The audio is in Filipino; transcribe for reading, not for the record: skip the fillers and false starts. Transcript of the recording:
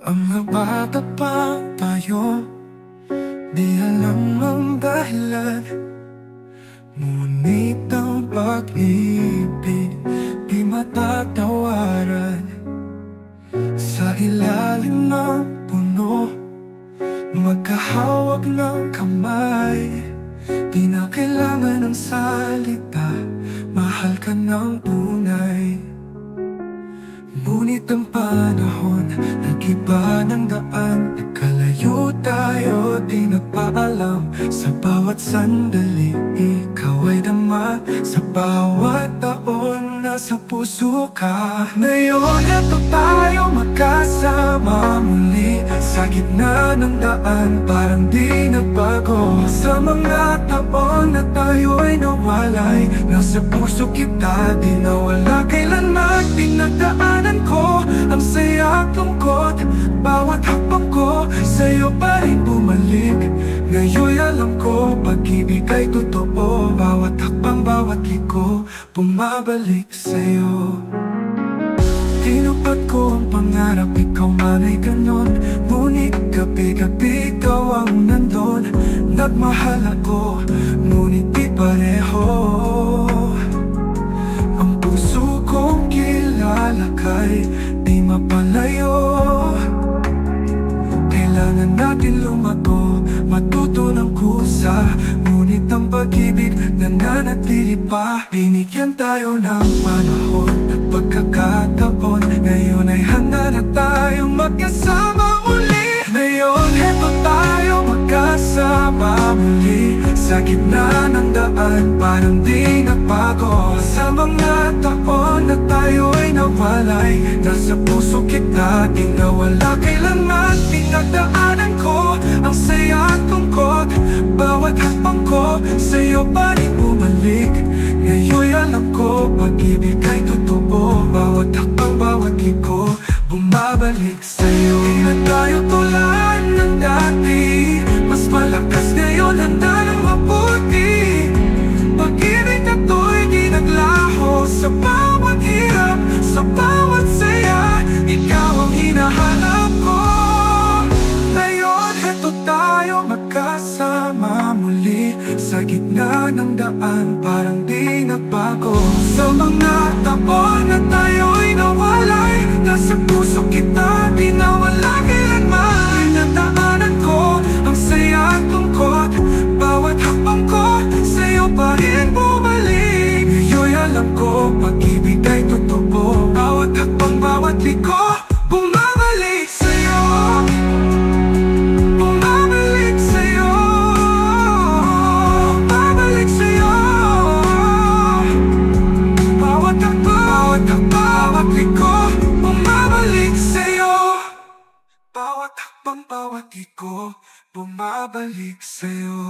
Ang mga bata pa tayo, di alam ang dahilan. Ngunit ang pag-ibig di matatawaran. Sa ilalim ng puno, magkahawak ng kamay. Di na kailangan ng salita, mahal ka ng tunay. Ngunit ang panahon, nag-iba ng daan. Nagkalayo tayo, di nagpaalam. Sa bawat sandali, ikaw ay dama. Sa bawat taon, nasa puso ka. Ngayon, eto tayo magkasama muli. Sa gitna ng daan, parang di nagbago. Sa mga taon na tayo ay nawalay, nasa puso kita, di nawala kailanman. Pinagdaanan ko ang saya at lungkot. Bawat hakbang ko sa'yo pa rin bumalik. Ngayon'y alam ko, pag-ibig ay totoo. Bawat hakbang, bawat liko, bumabalik sa'yo. Tinupad ko ang pangarap, ikaw man ay ganon. Ngunit gabi-gabi ikaw ang nandun. Nagmahal ako, ngunit di pareho. Ang puso kong kilala kay di mapalayo. Kailangan natin lumago, matuto ng kusa. Ngunit ang pag-ibig nananatili pa. Binigyan tayo ng panahon at pagkakataon. Ngayon ay handa na tayong magkasama uli. Ngayon, eto tayo magkasama muli. Sa gitna ng daan, parang di nagbago. Sa mga taon na tayo ay nawalay, nasa puso kita, di nawala kailanman. Pinagdaanan ko ang saya at lungkot. Bawat hakbang ko sa'yo pa rin bumalik. Ngayon'y alam ko, pag-ibig ay totoo. Bawat hakbang, bawat liko, bumabalik sa'yo. Di na tayo tulad ng dati, mas malakas ngayon, handa ng mabuti. Pag-ibig na to'y di naglaho. Sa bawat hirap, sa bawat saya, ikaw ang hinahanap ko. Ngayon, eto tayo magkasama muli. Sa gitna ng daan, parang di nagbago. Sa mga taon na tayo'y nawalay, nasa puso kita, di nawala kailanman. Pinagdaanan ko ang saya at lungkot. Bawat hakbang ko sa'yo pa rin bumalik. Ngayon'y alam ko, pag-ibig ay totoo. Bawat hakbang, bawat liko, bumabalik sa'yo. Bumabalik sa'yo. Bumabalik sa'yo. Bawat hakbang, bawat liko, bumabalik sa'yo. Bawat hakbang, bawat liko, bumabalik sa'yo.